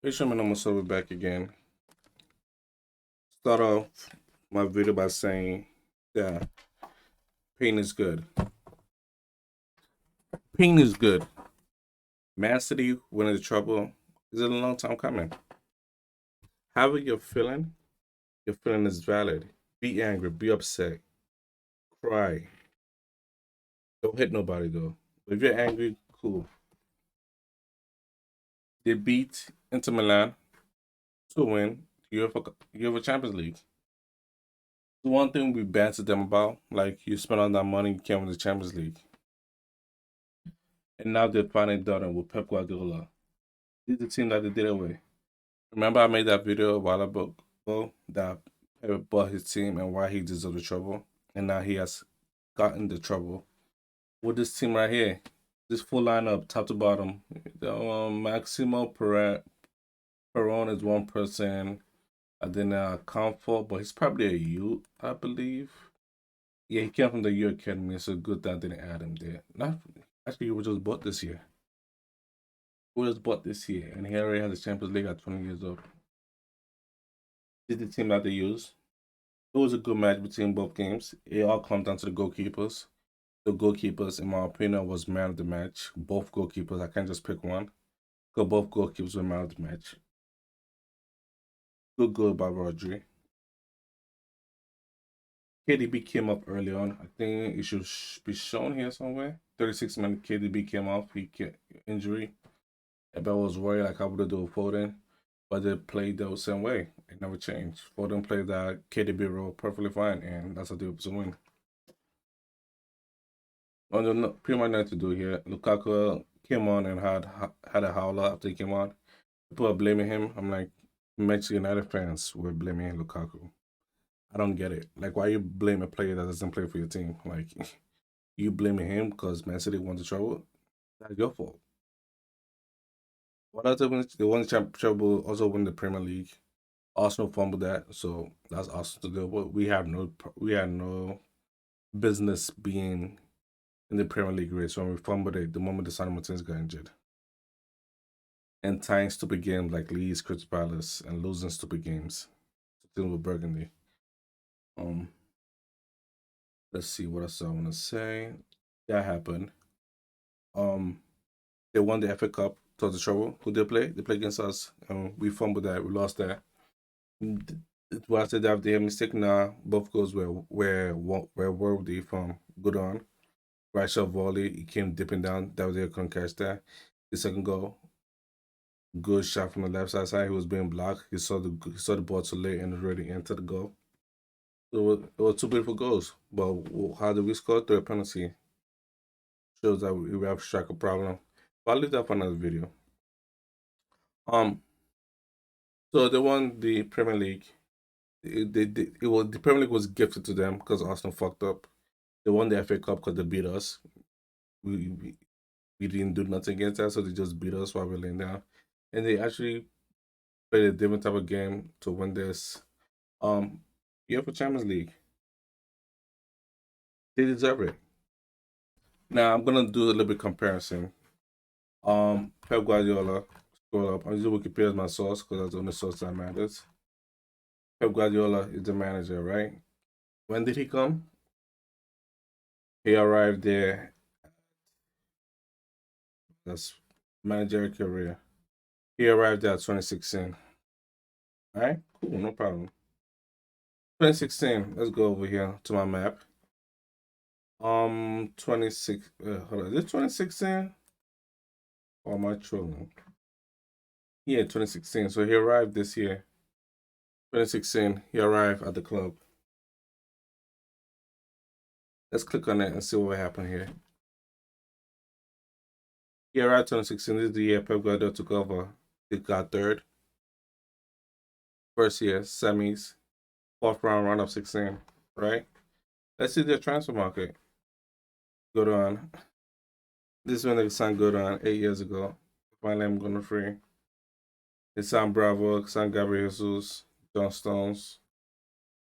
Hey Shaman, I'm gonna be back again. Start off my video by saying that pain is good. Pain is good. Man City winning the trouble is a long time coming. However you're feeling, your feeling is valid. Be angry, be upset, cry. Don't hit nobody though. If you're angry, cool. They beat Inter Milan to win UEFA Champions League. The one thing we banter them about, like you spend all that money, you can't win the Champions League. And now they're finally done it with Pep Guardiola. This is the team that they did away. Remember, I made that video a while ago that Pep bought his team and why he deserved the trouble, and now he has gotten the trouble with this team right here. This full lineup, top to bottom. Maximo Peron is one person. And then Comfort, but he's probably a youth, I believe. Yeah, he came from the U Academy, so good that I didn't add him there. Not actually, he was just bought this year. He was bought this year, and he already has the Champions League at 20 years old. This is the team that they use. It was a good match between both games. It all comes down to the goalkeepers. The goalkeepers, in my opinion, was man of the match. Both goalkeepers, I can't just pick one. Because both goalkeepers were man of the match. Good goal by Rodri. KDB came up early on. I think it should be shown here somewhere. 36 minutes KDB came off. He get injury. If I was worried like I would have done Foden, but they played the same way. It never changed. Foden played that KDB role perfectly fine, and that's how they were to win. Pretty much nothing to do here. Lukaku came on and had a howler after he came on. People are blaming him. I'm like, Manchester United fans were blaming Lukaku. I don't get it. Like, why you blame a player that doesn't play for your team? Like, you blaming him because Man City won the trouble? That's your fault. What else they won the trouble, also win the Premier League. Arsenal fumbled that, so that's Arsenal to deal with. We had no business being in the Premier League race when we fumbled it the moment the San Martins got injured. And tying stupid games like Leeds, Crystal Palace, and losing stupid games. Dealing with Burgundy. Let's see what else I want to say. That happened. They won the FA Cup towards the trouble. Who they play? They play against us. We fumbled that. We lost that. What I said that they had a mistake now. Both goals were worthy from good on. Right shot volley. He came dipping down. That was there. Couldn't catch that. The second goal. Good shot from the left side. He was being blocked. He saw the ball too late and already entered the goal. It was two beautiful goals. But how did we score? Through a penalty. Shows that we have striker problem. But I'll leave that for another video. So they won the Premier League. The Premier League was gifted to them because Arsenal fucked up. They won the FA Cup because they beat us. We didn't do nothing against that, so they just beat us while we we're laying down. And they actually played a different type of game to win this UEFA Champions League. They deserve it. Now I'm gonna do a little bit comparison. Pep Guardiola, scroll up. I'm using Wikipedia as my source because that's the only source that matters. Pep Guardiola is the manager, right? When did he come? He arrived there. That's managerial career. He arrived there at 2016. All right, cool, no problem. 2016. Let's go over here to my map. 26. Hold on. Is it 2016? Or am I trolling? Yeah, 2016. So he arrived this year. 2016. He arrived at the club. Let's click on it and see what happened here. He arrived 2016. This is the year Pep Guardiola took over. He got third. First year, semis, fourth round of 16, right? Let's see the transfer market. Good on. This is when they signed Good on 8 years ago. Finally, I'm going to free. They signed Bravo, signed Gabriel Jesus, John Stones.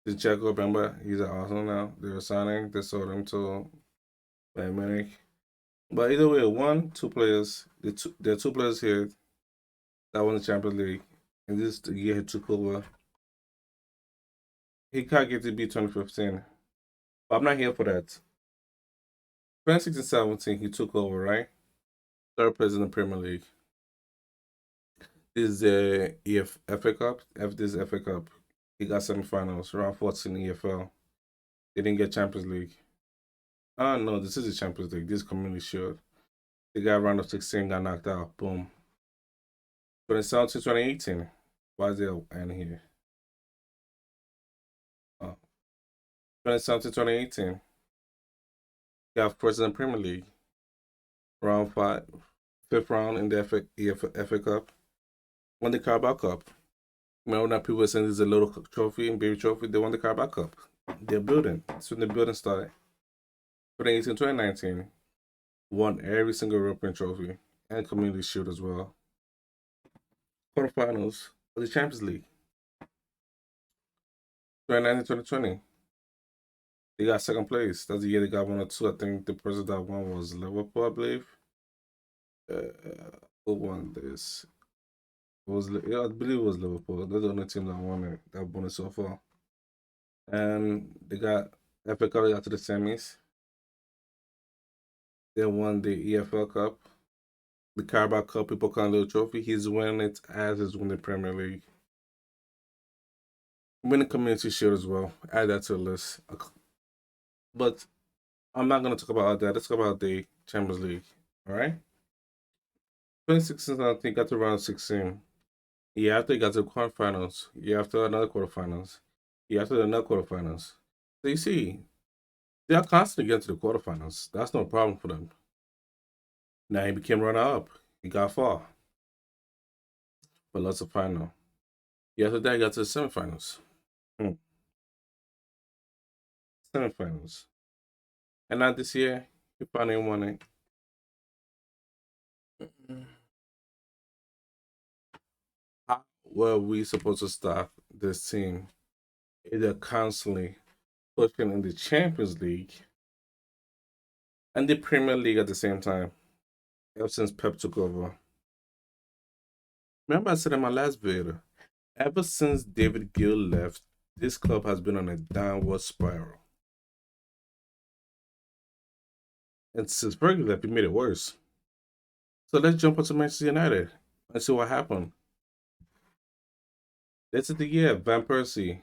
Zinchenko, remember, he's at Arsenal now. They were signing. They sold him to Bayern Munich. But either way, two players. There are two players here that won the Champions League. and this is the year he took over. He can't get to be 2015, but I'm not here for that. 2016-17, he took over, right? Third place in the Premier League. This is the FA Cup. This is FA Cup. He got semifinals, round 14 EFL. They didn't get Champions League. No, this is the Champions League. This is Community Shield. They got round of 16, got knocked out. Boom. 2017, 2018. Why is there an here? 2017, 2018. Got first in the Premier League. Round 5, 5th round in the FA Cup. Won the Carabao Cup. Remember that people were saying this is a little trophy and baby trophy? They won the Carabao Cup. They're building. That's when the building started. 2018, 2019. Won every single European trophy and Community Shield as well. Quarterfinals of the Champions League. 2019, 2020. They got second place. That's the year they got 1 or 2. I think the person that won was Liverpool, I believe. Who won this? I believe it was Liverpool. They're the only team that won it so far. And they got FA Cup, they got to the semis. They won the EFL Cup. The Carabao Cup, people call it a little trophy. He's winning it as he's winning the Premier League. Winning Community Shield as well. Add that to the list. But I'm not going to talk about that. Let's talk about the Champions League. All right? 2016, I think, got to round 16. Yeah, after he got to the quarterfinals. Yeah, after another quarterfinals. Yeah, after another quarterfinals. So you see, they are constantly getting to the quarterfinals. That's no problem for them. Now he became runner-up. He got far. But lots of final. Yeah, after that, he got to the semifinals. Semifinals. And now this year, he finally won it. How were we supposed to stop this team? They're constantly pushing in the Champions League and the Premier League at the same time, ever since Pep took over. Remember I said in my last video, ever since David Gill left, this club has been on a downward spiral. And since Fergie left, he made it worse. So let's jump into Manchester United and see what happened. This is the year Van Persie.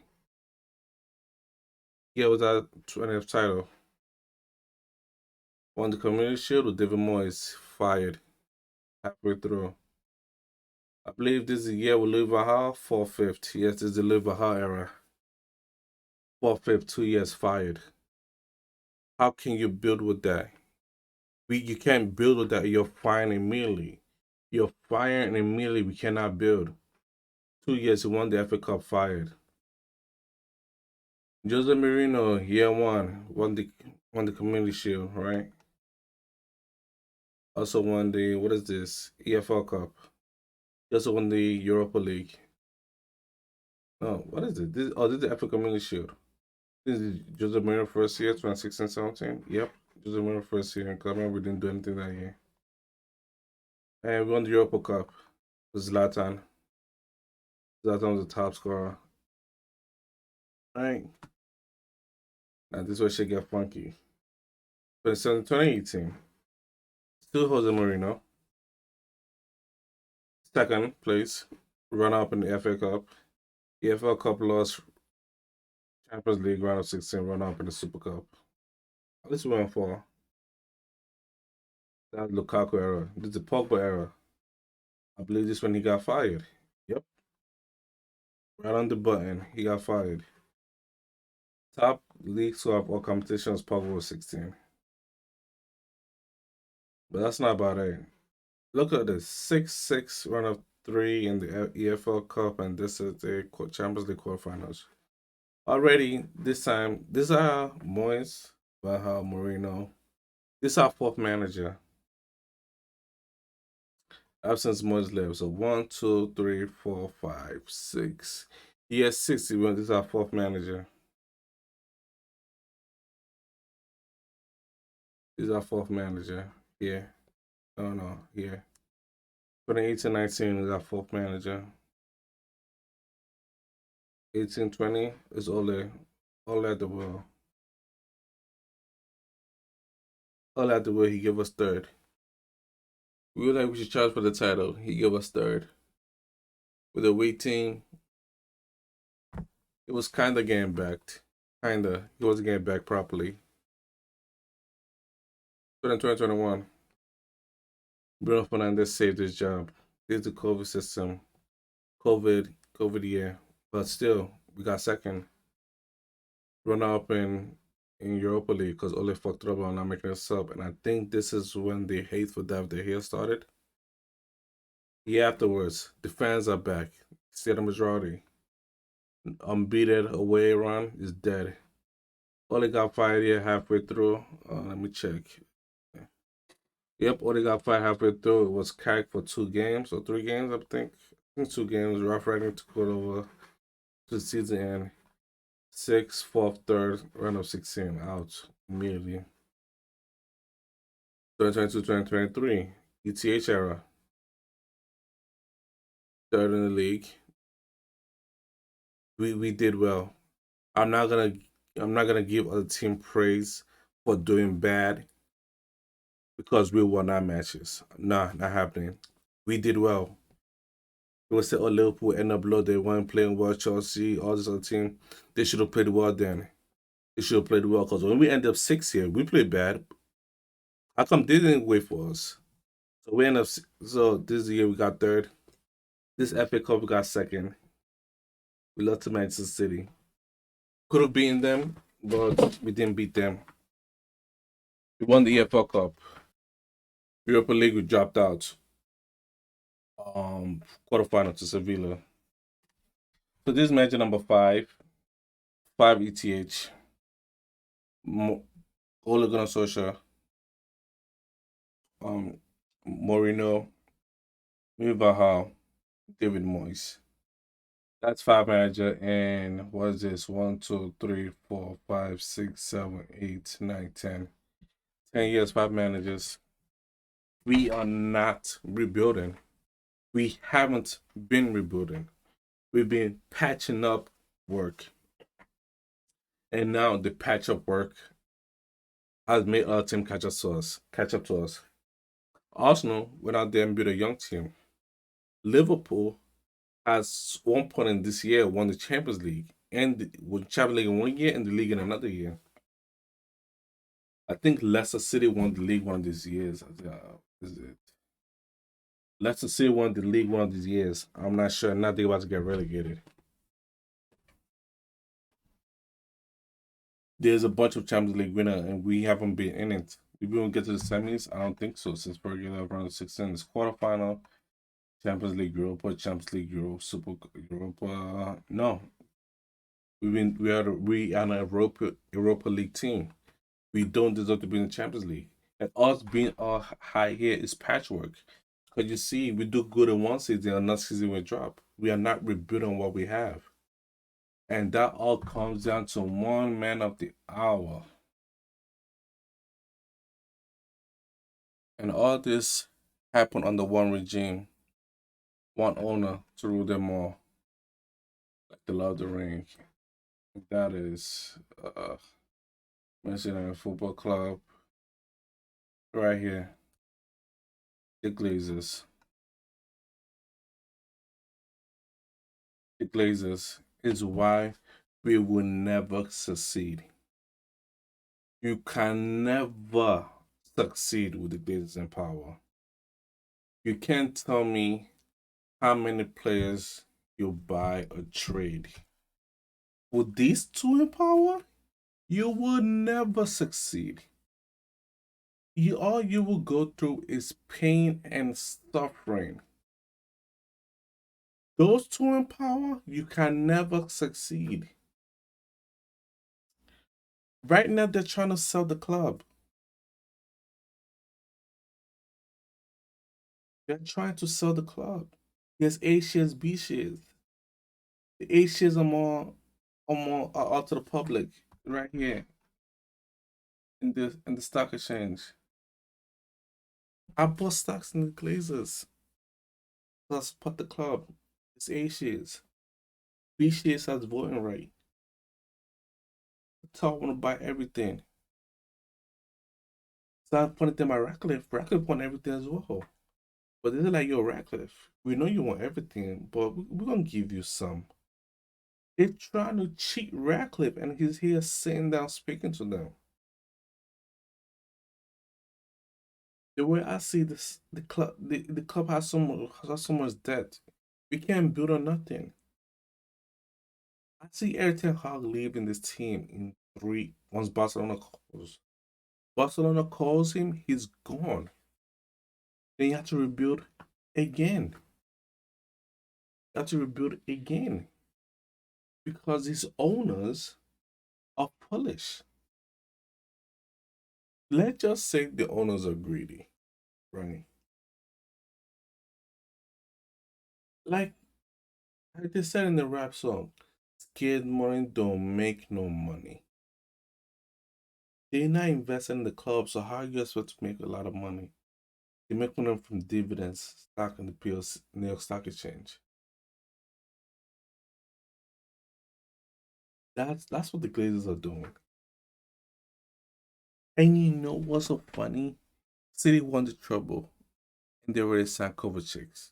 Yeah, it was our 20th title. Won the Community Shield with David Moyes fired halfway through. I believe this is the year with Louis van Gaal, 4th. Yes, this is the Louis van Gaal era. 4th, 2 years fired. How can you build with that? You can't build with that. You're firing immediately. You're firing immediately. We cannot build. 2 years, he won the FA Cup, fired. Jose Mourinho, year 1, won the Community Shield, right? Also won the, what is this? EFL Cup. He also won the Europa League. Oh, what is it? This is the FA Community Shield. This is Jose Mourinho first year, 2016-17. Yep, Jose Mourinho first year. Because I remember we didn't do anything that year. And we won the Europa Cup with Zlatan. Zlatan was the top scorer. All right. Now this is where shit get funky. 2018. Still Jose Mourinho. Second place. Run up in the FA Cup. EFL Cup loss. Champions League round of 16. Run up in the Super Cup. This went for. That Lukaku era. This is the Pogba era. I believe this when he got fired. Yep. Right on the button. He got fired. Top league score of all competitions, Pogba was 16. But that's not about it. Look at this 6-6 run of 3 in the EFL Cup, and this is the Champions League quarterfinals. Already, this time, this is our Moyes, Van Gaal, Mourinho. This is our 4th manager. Absence Moyes left. So 1, 2, 3, 4, 5, 6. He has 60. This is our 4th manager. This is our 4th manager. Here. No, here. 2018-19 is our 4th manager. 1820 is Ole at the wheel. Ole at the wheel, he gave us third. We were like we should charge for the title. He gave us third. With a weight team, it was kinda getting backed. Kinda. He wasn't getting back properly. But in 2021, Bruno Fernandez saved his job. Due to COVID system. COVID year. But still, we got second. Run up in Europa League because Ole fucked it up on not making a sub. And I think this is when the hate for David De Gea started. Yeah, afterwards, the fans are back. Still the majority. Unbeaten away run is dead. Ole got fired here halfway through. Let me check. Yep, Ole got fired halfway through. It was carried for 2 games or 3 games, I think. I think 2 games. Rough riding took it over to the season end. 6th, 4th, 3rd, round of 16 out immediately. 2022, 2023, ETH era. Third in the league. We did well. I'm not gonna give other team praise for doing bad because we won our matches. Nah, not happening. We did well. It was say, oh, Liverpool end up low. They weren't playing well. Chelsea, all this other team, they should have played well then. They should have played well because when we end up 6th here, we played bad. How come they didn't wait for us? So we end up. So this year we got third. This FA Cup we got second. We lost to Manchester City. Could have beaten them, but we didn't beat them. We won the EFL Cup. Europa League we dropped out. Quarterfinal to Sevilla. So this is match number 5. 5 ETH. Ole Gunnar Solskjaer. Mourinho. Van David Moyes. That's 5 manager, and what is this? 1, 2, 3, 4, 5, 6, 7, 8, 9, 10. 10 years, 5 managers. We are not rebuilding. We haven't been rebuilding. We've been patching up work. And now the patch up work has made our team catch up to us. Arsenal went out there and built a young team. Liverpool has one point in this year won the Champions League and won Champions League in 1 year and the league in another year. I think Leicester City won the league one of these years. Is it? Leicester City won the league one of these years. I'm not sure. Now they're about to get relegated. There's a bunch of Champions League winner, and we haven't been in it. If we won't get to the semis, I don't think so. Since regular round of 16 is quarterfinal, Champions League Europa, Champions League Euro, Super Europa. No, we are an Europa League team. We don't deserve to be in the Champions League. And us being all high here is patchwork. Because you see, we do good in one season, and next season we drop. We are not rebuilding what we have. And that all comes down to one man of the hour. And all this happened under one regime, one owner to rule them all, like the Lord of the Ring. That is Manchester Football Club, right here. The Glazers. The Glazers is why we will never succeed. You can never succeed with the Glazers in power. You can't tell me how many players you buy or trade. With these two in power, you will never succeed. All you will go through is pain and suffering. Those two in power, you can never succeed. Right now, they're trying to sell the club. They're trying to sell the club. There's A shares, B shares. The A shares are out to the public right here in the stock exchange. I bought stocks in the Glazers. Plus, put the club. It's A shares. BCS has voting right. Top want to buy everything. It's not funny thing about Ratcliffe. Ratcliffe want everything as well. But they're like, yo, Ratcliffe, we know you want everything, but we're gonna give you some. They're trying to cheat Ratcliffe, and he's here sitting down speaking to them. The way I see this, the club has so much debt. We can't build on nothing. I see Eric Ten Hag leaving this team in three once Barcelona calls. Barcelona calls him, he's gone. Then you have to rebuild again. You have to rebuild again because his owners are Polish. Let's just say the owners are greedy, right? Like they said in the rap song, scared money don't make no money. They're not investing in the club, so how are you supposed to make a lot of money? They make money from dividends, stock in the PLC, New York Stock Exchange. That's what the Glazers are doing. And you know what's so funny? City won the trouble, and they already signed Kovacic.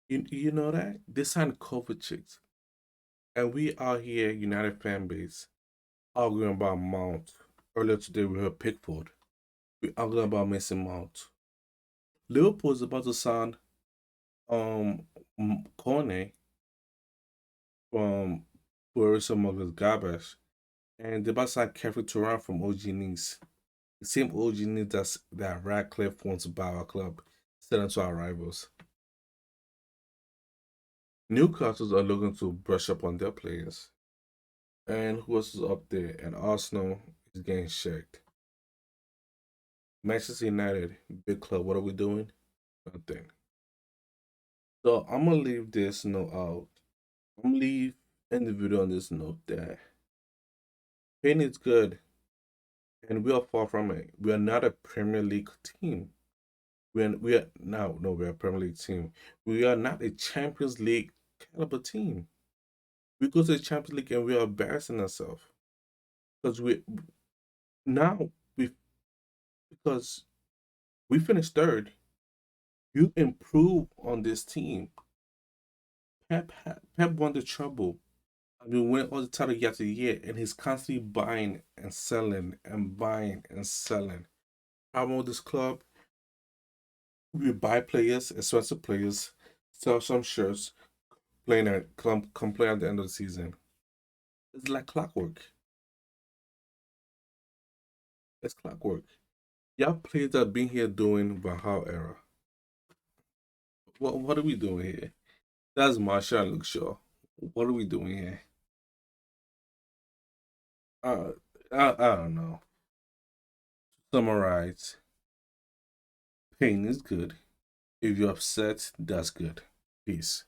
You know that they signed Kovacic, and we are here, United fan base, arguing about Mount. Earlier today, we heard Pickford. We arguing about Mason Mount. Liverpool is about to sign Kone from Borussia Mönchengladbach, and they're about to sign Kevin Turan from OG Nice. The same OG Nice that Radcliffe wants to buy our club, sell them to our rivals. Newcastle are looking to brush up on their players. And who else is up there? And Arsenal is getting checked. Manchester United, big club. What are we doing? Nothing. So I'm gonna leave this note out. I'm gonna leave in the video on this note that pain is good, and we are far from it. We are not a Premier League team. We are now no, we're a Premier League team. We are not a Champions League caliber team. We go to the Champions League and we are embarrassing ourselves because now we because we finished third. You improve on this team. Pep won the trouble. I mean, win all the title year after year, and he's constantly buying and selling and buying and selling. Problem with this club, we buy players, expensive players, sell some shirts, playing and come play at the end of the season. It's like clockwork. It's clockwork. Y'all players that been here doing Valhalla era. What are we doing here? That's Marshall and Luke Shaw. What are we doing here? Uh, I don't know. Summarize. Pain is good. If you're upset, that's good. Peace.